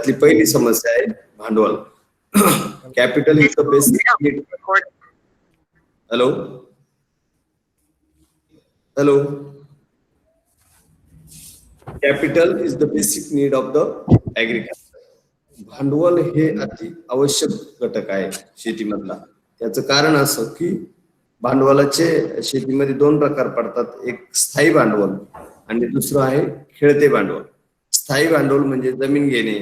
त्यातली पहिली समस्या आहे भांडवल. Capital is the basic need. Hello hello capital is the basic need of the agriculture. भांडवल हे अति आवश्यक घटक आहे शेतीमधला. त्याचं कारण असं की भांडवलाचे शेतीमध्ये दोन प्रकार पडतात. एक स्थायी भांडवल आणि दुसरं आहे खेळते भांडवल. स्थायी भांडवल म्हणजे जमीन घेणे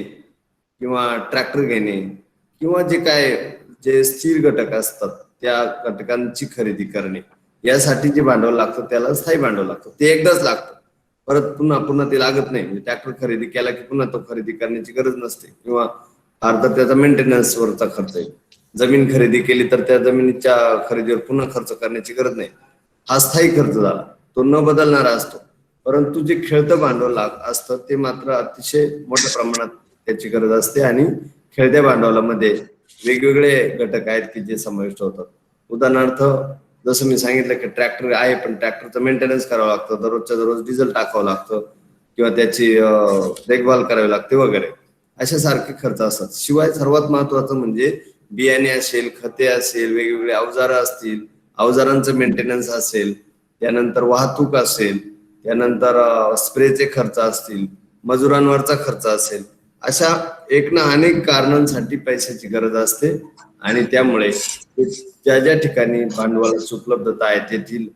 किंवा ट्रॅक्टर घेणे किंवा जे स्थिर घटक असतात त्या घटकांची खरेदी करणे, यासाठी जे भांडवल लागतं त्याला स्थायी भांडवल लागतं. ते एकदाच लागतं, परत पुन्हा पुन्हा ते लागत नाही. म्हणजे ट्रॅक्टर खरेदी केला की पुन्हा तो खरेदी करण्याची गरज नसते किंवा अर्धा त्याचा मेंटेनन्स वरचा खर्च आहे. जमीन खरेदी केली तर त्या जमिनीच्या खरेदीवर पुन्हा खर्च करण्याची गरज नाही. हा स्थायी खर्च झाला, तो न बदलणारा असतो. परंतु जे खेळतं भांडवल असतं ते मात्र अतिशय मोठ्या प्रमाणात त्याची गरज असते आणि खेळत्या भांडवलामध्ये वेगवेगळे घटक आहेत की जे समाविष्ट होतात. उदाहरणार्थ जसं मी सांगितलं की ट्रॅक्टर आहे, पण ट्रॅक्टरचं मेंटेनन्स करावं लागतं, दररोजच्या दररोज डिझेल टाकावं लागतं किंवा त्याची देखभाल करावी लागते वगैरे, अशा सारखे खर्च असतात. शिवाय सर्वात महत्वाचं म्हणजे बियाणे असेल, खते असेल, वेगवेगळे अवजारं असतील, अवजारांचं मेंटेनन्स असेल, त्यानंतर वाहतूक असेल, त्यानंतर स्प्रेचे खर्च असतील, मजुरांवरचा खर्च असेल, अशा एक ना अनेक कारणांसाठी पैशाची गरज असते. आणि त्यामुळे ज्या ज्या ठिकाणी भांडवलाची उपलब्धता आहे तेथील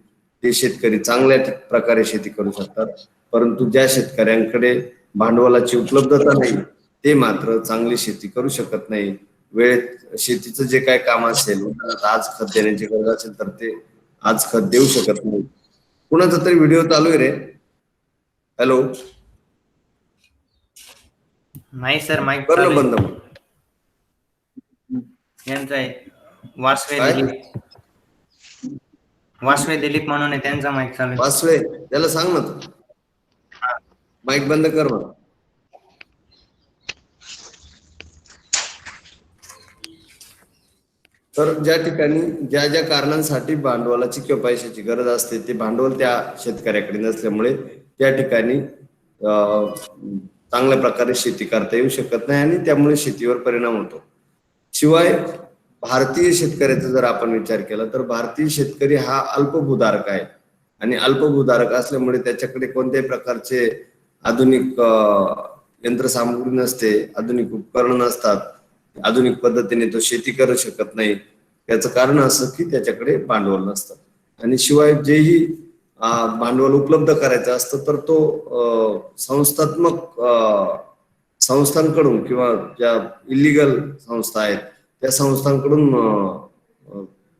ते शेतकरी चांगल्या प्रकारे शेती करू शकतात. परंतु ज्या शेतकऱ्यांकडे भांडवलाची उपलब्धता नाही ते मात्र चांगली शेती करू शकत नाही. वेळेत शेतीचं जे काय काम असेल, आज खत देण्याची गरज असेल तर ते आज खत देऊ शकत नाही. कुणाचा तरी व्हिडिओ चालू आहे रे. हॅलो नाही सर, माईक कर ना चालू बंद. यांचा आहे वासवे दिलीप म्हणून आहे, त्यांचा माईक चालू आहे. वासवे त्याला सांग ना तू माईक बंद कर म्हणा. तर ज्या ठिकाणी ज्या ज्या कारणांसाठी भांडवलाची किंवा पैशाची गरज असते ते भांडवल त्या शेतकऱ्याकडे नसल्यामुळे त्या ठिकाणी चांगल्या प्रकारे शेती करता येऊ शकत नाही आणि त्यामुळे शेतीवर परिणाम होतो. शिवाय भारतीय शेतकऱ्याचा जर आपण विचार केला तर भारतीय शेतकरी हा अल्पभूधारक आहे आणि अल्पभूधारक असल्यामुळे त्याच्याकडे कोणत्याही प्रकारचे आधुनिक यंत्रसामुग्री नसते, आधुनिक उपकरण नसतात, आधुनिक पद्धतीने तो शेती करू शकत नाही. त्याचं कारण असं की त्याच्याकडे भांडवल नसतं. आणि शिवाय जेही भांडवल उपलब्ध करायचं असतं तर तो संस्थांकडून किंवा ज्या इलिगल संस्था आहेत त्या संस्थांकडून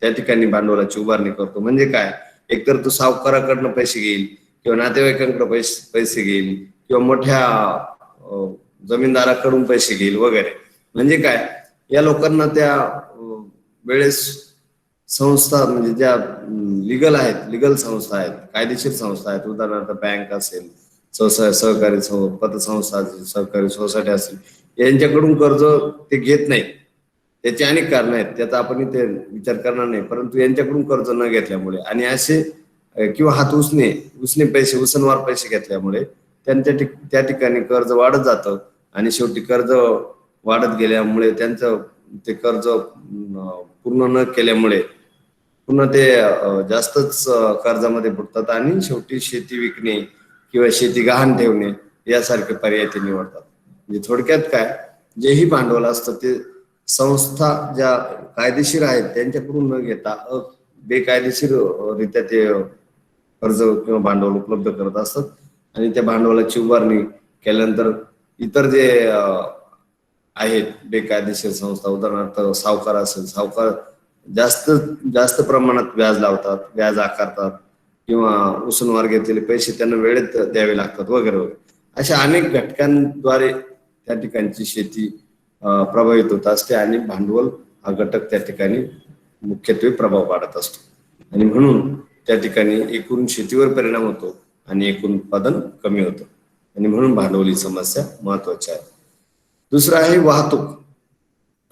त्या ठिकाणी भांडवलाची उभारणी करतो. म्हणजे काय, एकतर तो सावकाराकडनं पैसे घेईल किंवा नातेवाईकांकडे पैसे घेईल किंवा मोठ्या जमीनदाराकडून पैसे घेईल वगैरे. म्हणजे काय, या लोकांना त्या वेळेस संस्था म्हणजे ज्या लिगल संस्था आहेत, कायदेशीर संस्था आहेत, उदाहरणार्थ बँक असेल, सहकारी पतसंस्था असेल, सहकारी सोसायटी असेल, यांच्याकडून कर्ज ते घेत नाही. त्याची अनेक कारण आहेत, त्याचा आपण इथे विचार करणार नाही. परंतु यांच्याकडून कर्ज न घेतल्यामुळे आणि असे किंवा हात उसनवार पैसे घेतल्यामुळे त्या ठिकाणी कर्ज वाढत जातं आणि शेवटी कर्ज वाढत गेल्यामुळे त्यांचं ते कर्ज पूर्ण न केल्यामुळे पुन्हा ते जास्तच कर्जामध्ये बुडतात आणि शेवटी शेती विकणे किंवा शेती गहाण ठेवणे यासारखे पर्याय ते निवडतात. म्हणजे थोडक्यात काय, जेही भांडवल असतं ते संस्था ज्या कायदेशीर आहेत त्यांच्याकडून न घेता बेकायदेशीर रित्या ते कर्ज किंवा भांडवल उपलब्ध करत असतात. आणि त्या भांडवलाची उभारणी केल्यानंतर इतर जे आहेत बेकायदेशीर संस्था, उदाहरणार्थ सावकार असेल, सावकार जास्त प्रमाणात व्याज लावतात, व्याज आकारतात किंवा उसनवार घेतलेले पैसे त्यांना वेळेत द्यावे लागतात वगैरे वगैरे. अशा अनेक घटकांद्वारे त्या ठिकाणची शेती प्रभावित होत असते आणि भांडवल हा घटक त्या ठिकाणी मुख्यत्वे प्रभाव पाडत असतो. आणि म्हणून त्या ठिकाणी एकूण शेतीवर परिणाम होतो आणि एकूण उत्पादन कमी होतं आणि म्हणून भांडवली समस्या महत्वाची आहे. दुसरं आहे वाहतूक.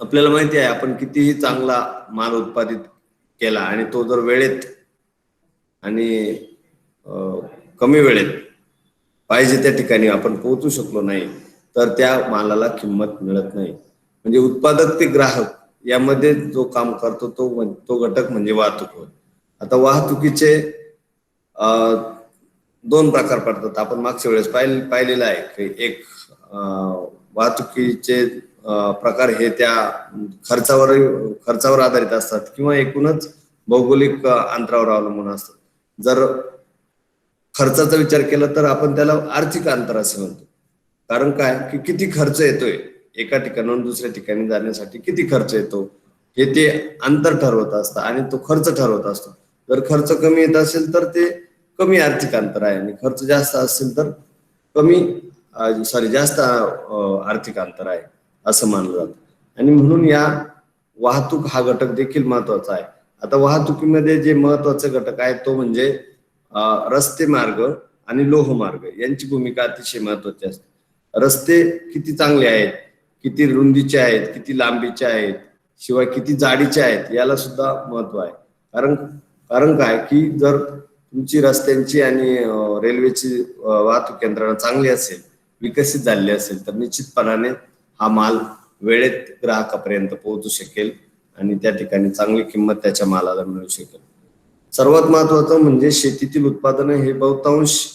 आपल्याला माहिती आहे आपण कितीही चांगला माल उत्पादित केला आणि तो जर वेळेत आणि कमी वेळेत पाहिजे त्या ठिकाणी आपण पोहोचू शकलो नाही तर त्या मालाला किंमत मिळत नाही. म्हणजे उत्पादक ते ग्राहक यामध्ये जो काम करतो तो घटक म्हणजे वाहतूक होय. आता वाहतुकीचे दोन प्रकार पडतात. आपण मागच्या वेळेस पाहिलेलं आहे की एक वाहतुकीचे प्रकार हे त्या खर्चावर आधारित असतात किंवा एकूणच भौगोलिक अंतरावर अवलंबून असतात. जर खर्चाचा विचार केला तर आपण त्याला आर्थिक अंतर असे म्हणतो. कारण काय की किती खर्च येतोय एका ठिकाणाहून दुसऱ्या ठिकाणी जाण्यासाठी, किती खर्च येतो हे ते अंतर ठरवत असतं आणि तो खर्च ठरवत असतो. जर खर्च कमी येत असेल तर ते कमी आर्थिक अंतर आहे आणि खर्च जास्त असेल तर जास्त आर्थिक अंतर आहे असं मानलं जातं. आणि म्हणून या वाहतूक हा घटक देखील महत्वाचा आहे. आता वाहतुकीमध्ये जे महत्वाचे घटक आहेत तो म्हणजे रस्ते मार्ग आणि लोहमार्ग यांची भूमिका अतिशय महत्वाची असते. रस्ते किती चांगले आहेत, किती रुंदीचे आहेत, किती लांबीचे आहेत, शिवाय किती जाडीचे आहेत याला सुद्धा महत्व आहे. कारण कारण काय की जर तुमची रस्त्यांची आणि रेल्वेची वाहतूक यंत्रणा चांगली असेल, विकसित झालेली असेल तर निश्चितपणाने हा माल वेळेत ग्राहकापर्यंत पोहोचू शकेल आणि त्या ठिकाणी चांगली किंमत त्याच्या मालाला मिळू शकेल. सर्वात महत्वाचं म्हणजे शेतीतील उत्पादन हे बहुतांश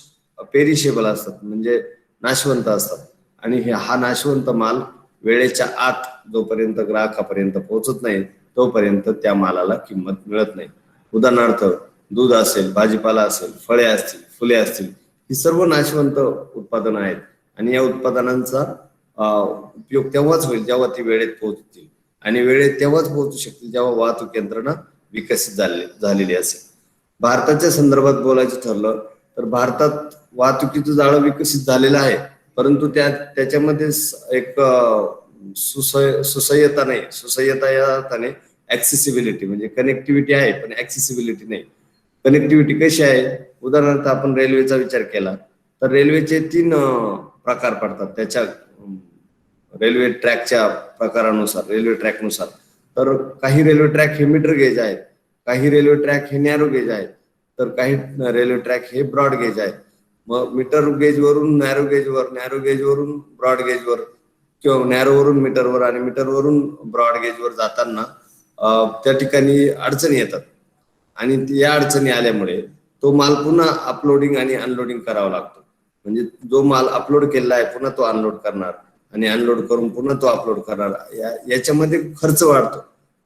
पेरिशेबल असतात, म्हणजे नाशवंत असतात आणि हा नाशवंत माल वेळेच्या आत जोपर्यंत ग्राहकापर्यंत पोहोचत नाही तोपर्यंत त्या मालाला किंमत मिळत नाही. उदाहरणार्थ दूध असेल, भाजीपाला असेल, फळे असतील, फुले असतील, ही सर्व नाशवंत उत्पादनं आहेत आणि या उत्पादनांचा उपयोग तेव्हाच होईल जेव्हा ती वेळेत पोहोचतील आणि वेळेत तेव्हाच पोहोचू शकतील जेव्हा वाहतूक यंत्रणा विकसित झालेली असेल. भारताच्या संदर्भात बोलायचं ठरलं तर भारतात वाहतुकीचं जाळं विकसित झालेलं आहे, परंतु त्याच्यामध्ये एक सुसह्यता या अर्थाने ऍक्सेसिबिलिटी म्हणजे कनेक्टिव्हिटी आहे पण ऍक्सेसिबिलिटी नाही. कनेक्टिव्हिटी कशी आहे? उदाहरणार्थ आपण रेल्वेचा विचार केला तर रेल्वेचे 3 प्रकार पडतात त्याच्या रेल्वे ट्रॅकच्या प्रकारानुसार, रेल्वे ट्रॅकनुसार. तर काही रेल्वे ट्रॅक हे मीटर गेज आहेत, काही रेल्वे ट्रॅक हे नॅरो गेज आहेत, तर काही रेल्वे ट्रॅक हे ब्रॉड गेज आहेत. मग मीटर गेज वरून नॅरो गेजवर, नॅरो गेज वरून ब्रॉड गेजवर किंवा नॅरो वरून मीटरवर आणि मीटरवरून ब्रॉड गेजवर जाताना त्या ठिकाणी अडचणी येतात आणि या अडचणी आल्यामुळे तो माल पुन्हा अपलोडिंग आणि अनलोडिंग करावा लागतो. म्हणजे जो माल अपलोड केलेला आहे पुन्हा तो अनलोड करणार आणि अनलोड करून पुन्हा तो अपलोड करणार. याच्यामध्ये खर्च वाढतो.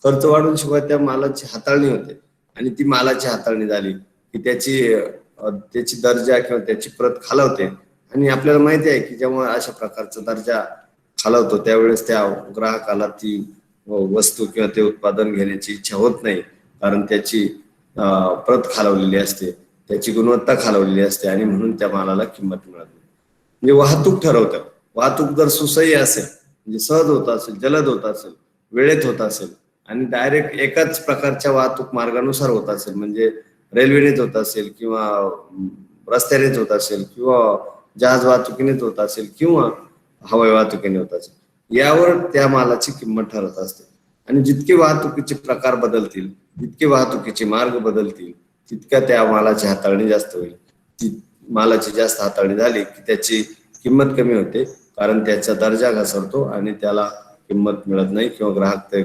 खर्च वाढून शिवाय त्या मालाची हाताळणी होते आणि ती मालाची हाताळणी झाली की त्याची दर्जा किंवा त्याची प्रत खालावते आणि आपल्याला माहिती आहे की जेव्हा अशा प्रकारचा दर्जा खालावतो त्यावेळेस त्या ग्राहकाला ती वस्तू किंवा ते उत्पादन घेण्याची इच्छा होत नाही, कारण त्याची प्रत खालावलेली असते, त्याची गुणवत्ता खालावलेली असते आणि म्हणून त्या मालाला किंमत मिळत नाही. म्हणजे वाहतूक ठरवतं. वाहतूक जर सुसह्य असेल म्हणजे सहज होत असेल, जलद होत असेल, वेळेत होत असेल आणि डायरेक्ट एकाच प्रकारच्या वाहतूक मार्गानुसार होत असेल, म्हणजे रेल्वेनेच होत असेल किंवा रस्त्यानेच होत असेल किंवा जहाज वाहतुकीनेच होत असेल किंवा हवाई वाहतुकीने होत असेल, यावर त्या मालाची किंमत ठरत असते. आणि जितके वाहतुकीचे प्रकार बदलतील, जितके वाहतुकीचे मार्ग बदलतील, तितक्या त्या मालाची हाताळणी जास्त होईल. ती मालाची जास्त हाताळणी झाली की त्याची किंमत कमी होते, कारण त्याचा दर्जा घसरतो आणि त्याला किंमत मिळत नाही किंवा ग्राहक ते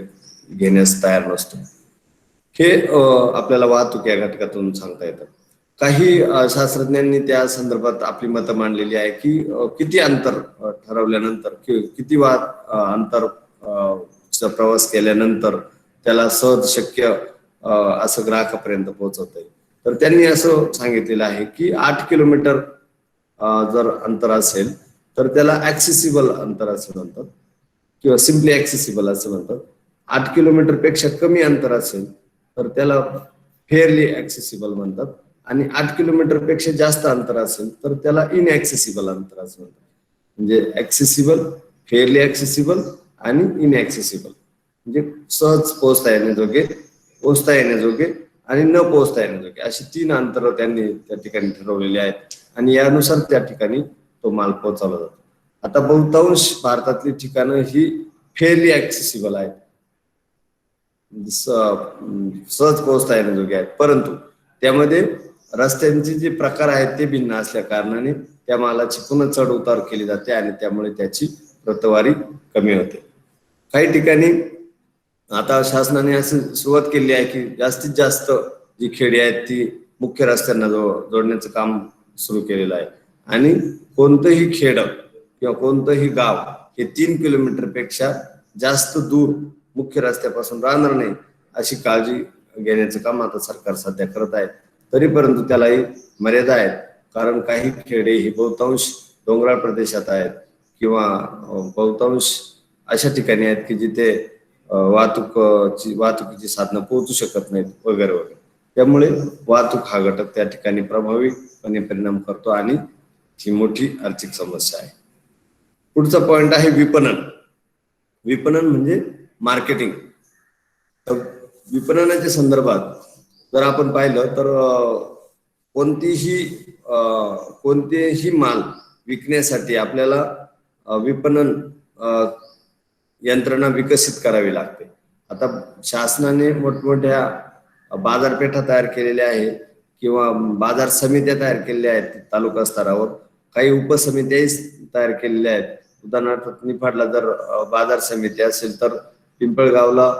घेण्यास तयार नसतो. हे आपल्याला वाहतूक या घटकातून सांगता येतं. काही शास्त्रज्ञांनी त्या संदर्भात आपली मतं मांडलेली आहे की किती अंतर ठरवल्यानंतर किती अंतर प्रवास केल्यानंतर त्याला सहज शक्य असं ग्राहकापर्यंत पोहोचवता येईल. तर त्यांनी असं सांगितलेलं आहे की 8 किलोमीटर जर अंतर असेल तर त्याला ऍक्सेसिबल अंतर असं म्हणतात किंवा सिम्पली ऍक्सेसिबल असं म्हणतात. 8 किलोमीटर पेक्षा कमी अंतर असेल तर त्याला फेअरली ऍक्सेसिबल म्हणतात आणि 8 किलोमीटर पेक्षा जास्त अंतर असेल तर त्याला इनऍक्सेसिबल अंतर असं म्हणतात. म्हणजे ऍक्सेसिबल, फेअरली ऍक्सेसिबल आणि इनऍक्सेसिबल म्हणजे सहज पोहोचता येण्याजोगे आणि न पोहोचता येण्याजोगे अशी 3 अंतर त्यांनी त्या ठिकाणी ठरवलेली आहेत आणि यानुसार त्या ठिकाणी तो माल पोहोचवला जातो. आता बहुतांश भारतातली ठिकाणं ही फेअरली ऍक्सेसिबल आहेत, सहज पोहोचता येण्याजोगे आहेत, परंतु त्यामध्ये रस्त्यांचे जे प्रकार आहेत ते भिन्न असल्या कारणाने त्या मालाची पुन्हा चढ उतार केली जाते आणि त्यामुळे त्याची प्रतवारी कमी होते. काही ठिकाणी आता शासनाने अशी सुरुवात केली आहे की जास्तीत जास्त जी खेडी आहेत ती मुख्य रस्त्यांना जोडण्याचं काम सुरू केलेलं आहे आणि कोणतंही खेड किंवा कोणतंही गाव हे 3 किलोमीटर पेक्षा जास्त दूर मुख्य रस्त्यापासून राहणार नाही अशी काळजी घेण्याचं काम आता सरकार सध्या करत आहे. तरी परंतु त्यालाही मर्यादा आहेत, कारण काही खेडे ही बहुतांश डोंगराळ प्रदेशात आहेत किंवा बहुतांश अशा ठिकाणी आहेत की जिथे वाहतुकीची साधनं पोहोचू शकत नाहीत वगैरे वगैरे. त्यामुळे वाहतूक हा घटक त्या ठिकाणी प्रभावीपणे परिणाम करतो आणि ही मोठी आर्थिक समस्या आहे. पुढचा पॉइंट आहे विपणन. विपणन म्हणजे मार्केटिंग. तर विपणनाच्या संदर्भात जर आपण पाहिलं तर कोणतेही माल विकण्यासाठी आपल्याला विपणन यंत्रणा विकसित करावी लागते. आता शासनाने मोठमोठ्या बाजारपेठा तयार केलेल्या आहेत किंवा बाजार समित्या तयार केलेल्या आहेत तालुका स्तरावर. काही उपसमित्याही तयार केलेल्या आहेत. उदाहरणार्थ निफाडला जर बाजार समिती असेल तर पिंपळगावला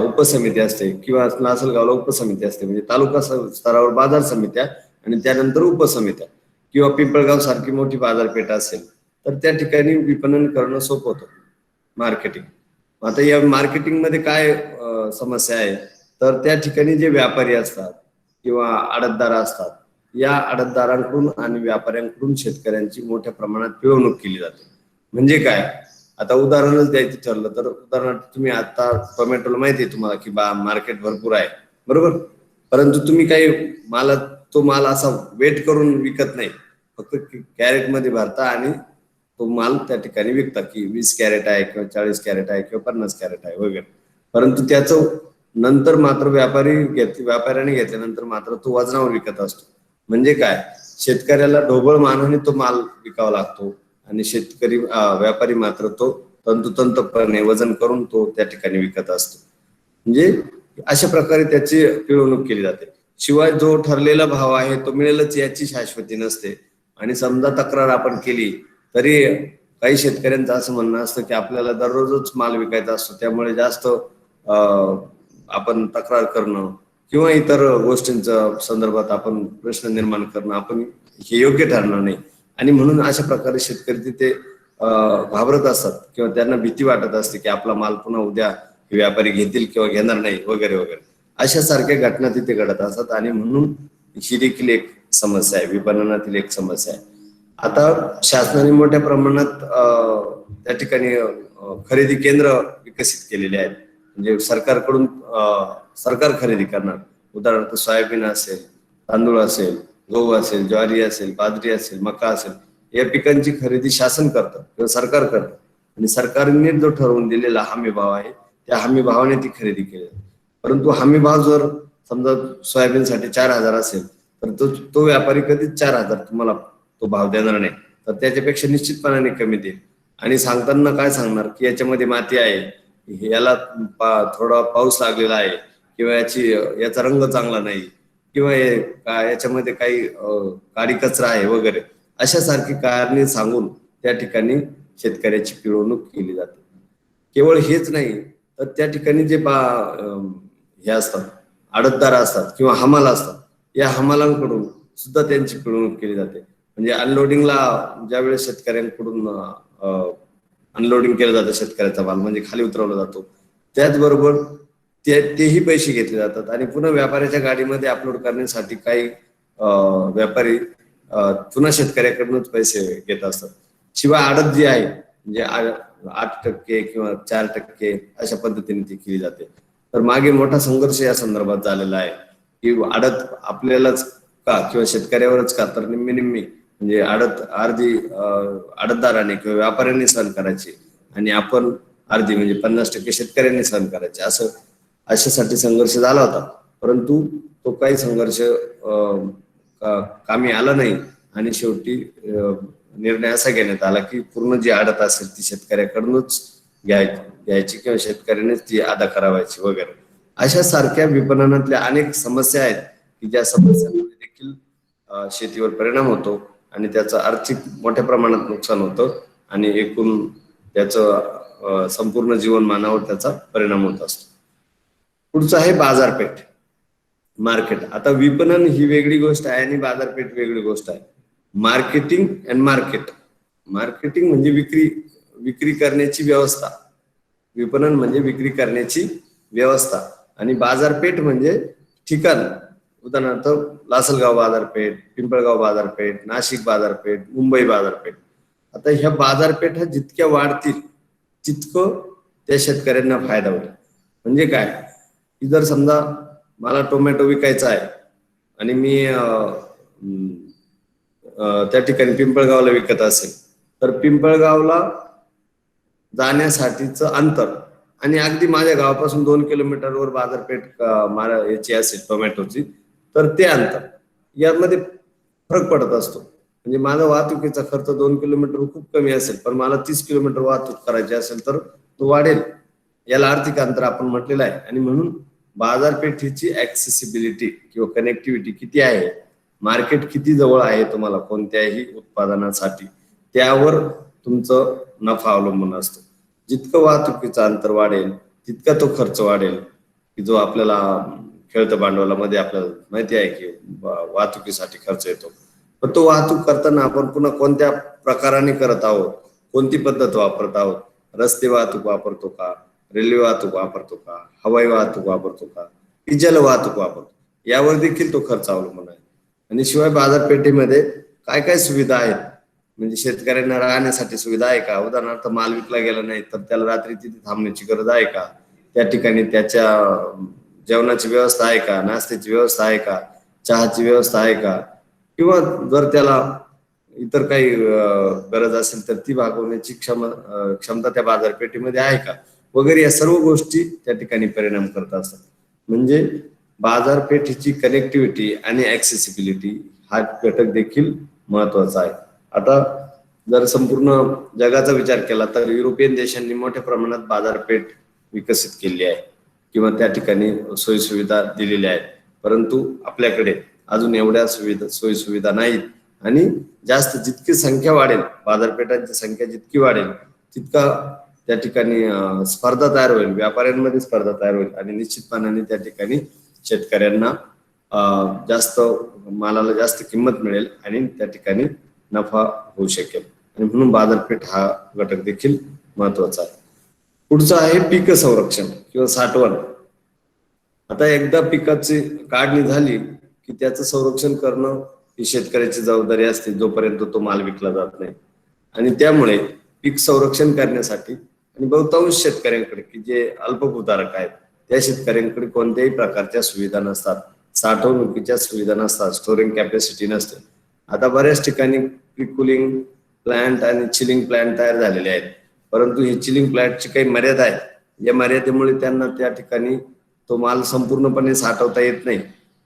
उपसमिती असते किंवा लासलगावला उपसमिती असते. म्हणजे तालुका स्तरावर बाजार समित्या आणि त्यानंतर उपसमित्या. किंवा पिंपळगाव सारखी मोठी बाजारपेठ असेल तर त्या ठिकाणी विपणन करणं सोपं होतं, मार्केटिंग. आता या मार्केटिंग मध्ये काय समस्या आहे तर त्या ठिकाणी जे व्यापारी असतात किंवा आडतदार असतात, या आडतदारांकडून आणि व्यापाऱ्यांकडून शेतकऱ्यांची मोठ्या प्रमाणात पिळवणूक केली जाते. म्हणजे काय, आता उदाहरणच द्यायचं ठरलं तर उदाहरणार्थ तुम्ही आता टोमॅटोला माहिती आहे तुम्हाला की मार्केट भरपूर आहे, बरोबर. परंतु तुम्ही काही तो माल असा वेट करून विकत नाही, फक्त कॅरेट मध्ये भरता आणि तो माल त्या ठिकाणी विकता की 20 कॅरेट आहे किंवा 40 कॅरेट आहे किंवा 50 कॅरेट आहे वगैरे. परंतु त्याचं नंतर मात्र व्यापाऱ्याने घेतल्यानंतर मात्र तो वजनावर विकत असतो. म्हणजे काय, शेतकऱ्याला ढोबळ मानाने तो माल विकावा लागतो आणि व्यापारी मात्र तो तंतोतंतपणे वजन करून तो त्या ठिकाणी विकत असतो. म्हणजे अशा प्रकारे त्याची पिळवणूक केली जाते. शिवाय जो ठरलेला भाव आहे तो मिळेलच याची शाश्वती नसते. आणि समजा तक्रार आपण केली तरी काही शेतकऱ्यांचं असं म्हणणं असतं की आपल्याला दररोजच माल विकायचा असतो, त्यामुळे जास्त आपण तक्रार करणं किंवा इतर गोष्टींच्या संदर्भात आपण प्रश्न निर्माण करणं आपण हे योग्य ठरणार नाही. आणि म्हणून अशा प्रकारे शेतकरी तिथे घाबरत असतात किंवा त्यांना भीती वाटत असते की आपला माल पुन्हा उद्या व्यापारी घेतील किंवा घेणार नाही वगैरे वगैरे. अशा सारख्या घटना तिथे घडत असतात आणि म्हणून ही देखील एक समस्या आहे, विपणनातील एक समस्या आहे. आता शासनाने मोठ्या प्रमाणात त्या ठिकाणी खरेदी केंद्र विकसित केलेले आहेत. म्हणजे सरकार खरेदी करणार. उदाहरणार्थ सोयाबीन असेल, तांदूळ असेल, गहू असेल, ज्वारी असेल, बाजरी असेल, मका असेल, या पिकांची खरेदी शासन करतं किंवा सरकार करतं. आणि सरकारने जो ठरवून दिलेला हमी भाव आहे त्या हमी भावाने ती खरेदी केली. परंतु हमी भाव जर समजा सोयाबीनसाठी 4,000 असेल तर तो व्यापारी कधीच 4,000 तुम्हाला तो भाव देणार नाही, तर त्याच्यापेक्षा निश्चितपणाने कमी देईल. आणि सांगताना काय सांगणार की याच्यामध्ये माती आहे, याला थोडा पाऊस लागलेला आहे किंवा याचा रंग चांगला नाही किंवा याच्यामध्ये काही काळी कचरा आहे वगैरे, अशा सारखी कारणे सांगून त्या ठिकाणी शेतकऱ्याची पिळवणूक केली जाते. केवळ हेच नाही तर त्या ठिकाणी जे हे असतात आडतदार असतात किंवा हमाल असतात, या हमालांकडून सुद्धा त्यांची पिळवणूक केली जाते. म्हणजे अनलोडिंगला ज्यावेळेस शेतकऱ्यांकडून अनलोडिंग केलं जातं शेतकऱ्याचा माल म्हणजे खाली उतरवला जातो, त्याचबरोबर तेही पैसे घेतले जातात आणि पुन्हा व्यापाऱ्याच्या गाडीमध्ये अपलोड करण्यासाठी काही व्यापारी पुन्हा शेतकऱ्याकडूनच पैसे घेत असतात. शिवाय आडत जी आहे म्हणजे 8% किंवा 4% अशा पद्धतीने ती केली जाते. तर मागे मोठा संघर्ष या संदर्भात झालेला आहे की आडत आपल्यालाच का किंवा शेतकऱ्यावरच का, तर निम्मी म्हणजे अर्धी आडतदाराने किंवा व्यापाऱ्यांनी सहन करायची आणि आपण अर्धी म्हणजे 50% शेतकऱ्यांनी सहन करायचे. अशासाठी संघर्ष झाला होता. परंतु तो काही संघर्ष कामी आला नाही आणि शेवटी निर्णय असा घेण्यात आला की पूर्ण जी आडत असेल ती शेतकऱ्याकडूनच घ्यायची किंवा शेतकऱ्यानेच ती अदा करावायची वगैरे. अशा सारख्या विपणनातल्या अनेक समस्या आहेत की ज्या समस्यांमध्ये देखील शेतीवर परिणाम होतो आणि त्याचं आर्थिक मोठ्या प्रमाणात नुकसान होतं आणि एकूण त्याचं संपूर्ण जीवनमानावर त्याचा परिणाम होत असतो. पुढचं आहे बाजारपेठ, मार्केट. आता विपणन ही वेगळी गोष्ट आहे आणि बाजारपेठ वेगळी गोष्ट आहे. Marketing and market. मार्केटिंग म्हणजे विक्री करण्याची व्यवस्था, विपणन म्हणजे विक्री करण्याची व्यवस्था आणि बाजारपेठ म्हणजे ठिकाण. उदाहरणार्थ लासलगाव बाजारपेठ, पिंपळगाव बाजारपेठ, नाशिक बाजारपेठ, मुंबई बाजारपेठ. आता ह्या बाजारपेठा जितक्या वाढतील तितकं त्या शेतकऱ्यांना फायदा होईल. म्हणजे काय की जर समजा मला टोमॅटो विकायचा आहे आणि मी त्या ठिकाणी पिंपळगावला विकत असेल तर पिंपळगावला जाण्यासाठीचं अंतर आणि अगदी माझ्या गावापासून 2 किलोमीटरवर बाजारपेठ याची असेल टोमॅटोची, तर ते अंतर यामध्ये फरक पडत असतो. म्हणजे माझा वाहतुकीचा खर्च 2 किलोमीटर खूप कमी असेल, पण मला 30 किलोमीटर वाहतूक करायची असेल तर तो वाढेल. याला आर्थिक अंतर आपण म्हटलेलं आहे. आणि म्हणून बाजारपेठेची ऍक्सेसिबिलिटी किंवा कनेक्टिव्हिटी किती आहे, मार्केट किती जवळ आहे तुम्हाला कोणत्याही उत्पादनासाठी, त्यावर तुमचं नफा अवलंबून असतो. जितकं वाहतुकीचं अंतर वाढेल तितका तो खर्च वाढेल, की जो आपल्याला खेळत्या भांडवलामध्ये आपल्याला माहिती आहे की वाहतुकीसाठी खर्च येतो. पण तो वाहतूक करताना आपण पुन्हा कोणत्या प्रकाराने करत आहोत, कोणती पद्धत वापरत आहोत, रस्ते वाहतूक वापरतो का, रेल्वे वाहतूक वापरतो का, हवाई वाहतूक वापरतो का, की जल वाहतूक वापरतो, यावर देखील तो खर्च अवलंबून आहे. आणि शिवाय बाजारपेठेमध्ये काय काय सुविधा आहेत, म्हणजे शेतकऱ्यांना राहण्यासाठी सुविधा आहे का. उदाहरणार्थ माल विकला गेला नाही तर त्याला रात्री तिथे थांबण्याची गरज आहे का, त्या ठिकाणी त्याच्या जेवणाची व्यवस्था आहे का, नाश्त्याची व्यवस्था आहे का, चहाची व्यवस्था आहे का, किंवा जर त्याला इतर काही गरज असेल तर ती भागवण्याची क्षमता त्या बाजारपेठेमध्ये आहे का, वगैरे या सर्व गोष्टी त्या ठिकाणी परिणाम करत असतात. म्हणजे बाजारपेठेची कनेक्टिव्हिटी आणि ऍक्सेसिबिलिटी हा घटक देखील महत्वाचा आहे. आता जर संपूर्ण जगाचा विचार केला तर युरोपियन देशांनी मोठ्या प्रमाणात बाजारपेठ विकसित केली आहे किंवा त्या ठिकाणी सोयीसुविधा दिलेल्या आहेत, परंतु आपल्याकडे अजून एवढ्या सोयीसुविधा नाहीत. आणि जास्त जितकी संख्या वाढेल, बाजारपेठांची संख्या जितकी वाढेल तितका त्या ठिकाणी स्पर्धा तयार होईल, व्यापाऱ्यांमध्ये स्पर्धा तयार होईल आणि निश्चितपणाने त्या ठिकाणी शेतकऱ्यांना जास्त मालाला जास्त किंमत मिळेल आणि त्या ठिकाणी नफा होऊ शकेल. आणि म्हणून बाजारपेठ हा घटक देखील महत्वाचा आहे. पुढचं आहे पीक संरक्षण किंवा साठवण. आता एकदा पिकाची काढणी झाली की त्याचं संरक्षण करणं ही शेतकऱ्याची जबाबदारी असते जोपर्यंत तो माल विकला जात नाही. आणि त्यामुळे पीक संरक्षण करण्यासाठी आणि बहुतांश शेतकऱ्यांकडे की जे अल्पभूधारक आहेत त्या शेतकऱ्यांकडे कोणत्याही प्रकारच्या सुविधा नसतात, साठवणुकीच्या सुविधा नसतात, स्टोरिंग कॅपॅसिटी नसते. आता बऱ्याच ठिकाणी प्री-कूलिंग प्लांट आणि चिलिंग प्लांट तयार झालेले आहेत, परंतु ही चिलिंग प्लांटची काही मर्यादा आहे. या मर्यादेमुळे त्यांना त्या ठिकाणी तो माल संपूर्णपणे साठवता येत नाही.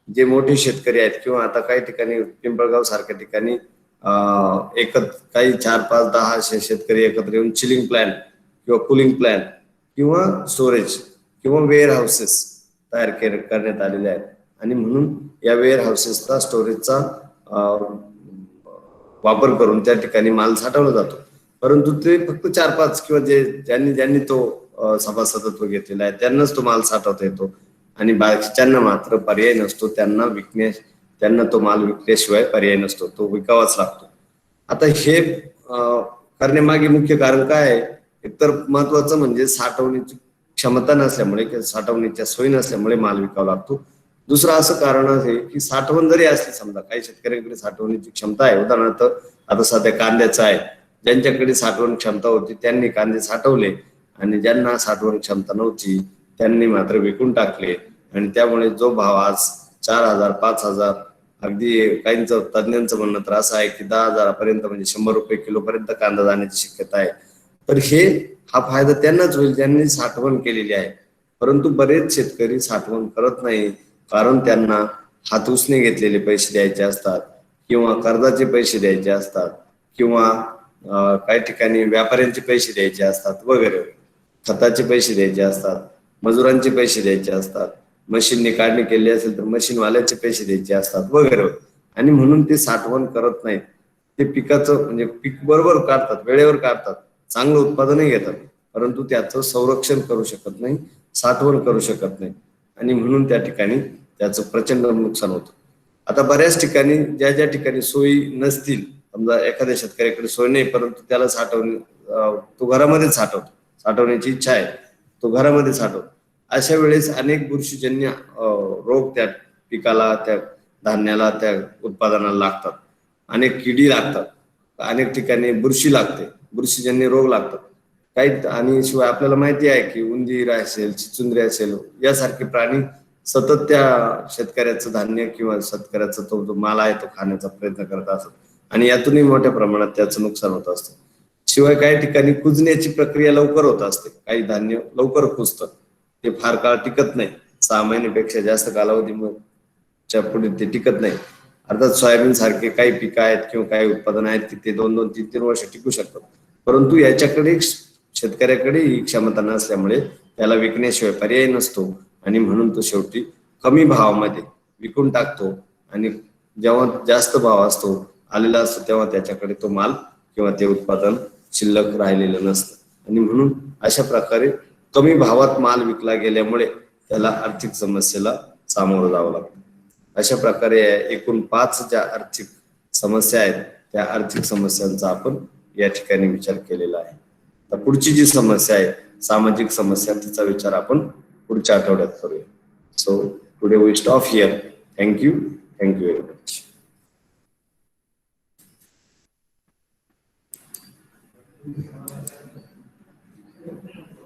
जे मोठे शेतकरी आहेत किंवा आता काही ठिकाणी पिंपळगाव सारख्या ठिकाणी काही 4, 5, 10 शेतकरी एकत्र येऊन चिलिंग प्लांट किंवा कूलिंग प्लांट किंवा स्टोरेज किंवा वेअर हाऊसेस तयार करण्यात आलेले आहेत. आणि म्हणून या वेअर हाऊसेसचा स्टोरेजचा वापर करून त्या ठिकाणी माल साठवला जातो. परंतु ते फक्त 4-5 किंवा ज्यांनी तो सभासदत्व घेतलेला आहे त्यांनाच तो माल साठवता येतो आणि बाकीच्यांना मात्र पर्याय नसतो. त्यांना तो माल विकल्याशिवाय पर्याय नसतो, तो विकावाच लागतो. आता हे करण्यामागे मुख्य कारण काय आहे, एकतर महत्वाचं म्हणजे साठवण्याची क्षमता नसल्यामुळे किंवा साठवण्याच्या सोयी नसल्यामुळे माल विकावा लागतो. दुसरं असं कारण आहे की साठवण जरी असली, समजा काही शेतकऱ्यांकडे साठवण्याची क्षमता आहे, उदाहरणार्थ आता सध्या कांद्याचं आहे, ज्यांच्याकडे साठवण क्षमता होती त्यांनी कांदे साठवले आणि ज्यांना साठवण क्षमता नव्हती त्यांनी मात्र विकून टाकले. आणि त्यामुळे जो भाव आज 4,000, 5,000, अगदी काहींचं तज्ञांचं म्हणणं तर असं आहे की 10,000 म्हणजे 100 रुपये किलो पर्यंत कांदा जाण्याची शक्यता आहे. तर हा फायदा त्यांनाच होईल ज्यांनी साठवण केलेली आहे. परंतु बरेच शेतकरी साठवण करत नाही, कारण त्यांना हात उसने घेतलेले पैसे द्यायचे असतात किंवा कर्जाचे पैसे द्यायचे असतात किंवा काही ठिकाणी व्यापाऱ्यांचे पैसे द्यायचे असतात वगैरे, खताचे पैसे द्यायचे असतात, मजुरांचे पैसे द्यायचे असतात, मशीनने काढणी केली असेल तर मशीनवाल्याचे पैसे द्यायचे असतात वगैरे. आणि म्हणून ते साठवण करत नाहीत. ते पिकाचं म्हणजे पीक बरोबर काढतात, वेळेवर काढतात, चांगलं उत्पादनही घेतात, परंतु त्याचं संरक्षण करू शकत नाही, साठवण करू शकत नाही आणि म्हणून त्या ठिकाणी त्याचं प्रचंड नुकसान होतं. आता बऱ्याच ठिकाणी ज्या ज्या ठिकाणी सोयी नसतील, समजा एखाद्या शेतकऱ्याकडे सोय नाही परंतु त्याला तो घरामध्येच साठवण्याची इच्छा आहे, तो घरामध्ये साठवतो. अशा वेळेस अनेक बुरशीजन्य रोग त्या पिकाला, त्या धान्याला, त्या उत्पादनाला लागतात. अनेक किडी लागतात, अनेक ठिकाणी बुरशी लागते, बुरशीजन्य रोग लागतात काही. आणि शिवाय आपल्याला माहिती आहे की उंदीर असेल, चिचुंद्री असेल, यासारखे प्राणी सतत त्या शेतकऱ्याचं धान्य किंवा शेतकऱ्याचा तो जो माल आहे तो खाण्याचा प्रयत्न करत असतात आणि यातूनही मोठ्या प्रमाणात त्याचं नुकसान होत असतं. शिवाय काही ठिकाणी कुजण्याची प्रक्रिया लवकर होत असते, काही धान्य लवकर कुजतं, ते फार काळ टिकत नाही, 6 महिन्यापेक्षा जास्त कालावधीच्या पुढे ते टिकत नाही. अर्थात सोयाबीन सारखे काही पिकं आहेत किंवा काही उत्पादन आहेत की ते 2-2, 3-3 वर्ष टिकू शकतात, परंतु याच्याकडे शेतकऱ्याकडे ही क्षमता नसल्यामुळे त्याला विकण्याशिवाय पर्याय नसतो आणि म्हणून तो शेवटी कमी भावामध्ये विकून टाकतो आणि जेव्हा जास्त भाव असतो आलेला असतो तेव्हा त्याच्याकडे तो माल किंवा ते उत्पादन शिल्लक राहिलेलं नसतं आणि म्हणून अशा प्रकारे कमी भावात माल विकला गेल्यामुळे त्याला आर्थिक समस्येला सामोरं जावं लागतं. अशा प्रकारे एकूण 5 ज्या आर्थिक समस्या आहेत त्या आर्थिक समस्यांचा आपण या ठिकाणी विचार केलेला आहे. तर पुढची जी समस्या आहे सामाजिक समस्या, तिचा विचार आपण पुढच्या आठवड्यात करूया. So today we stop here. Thank you very much.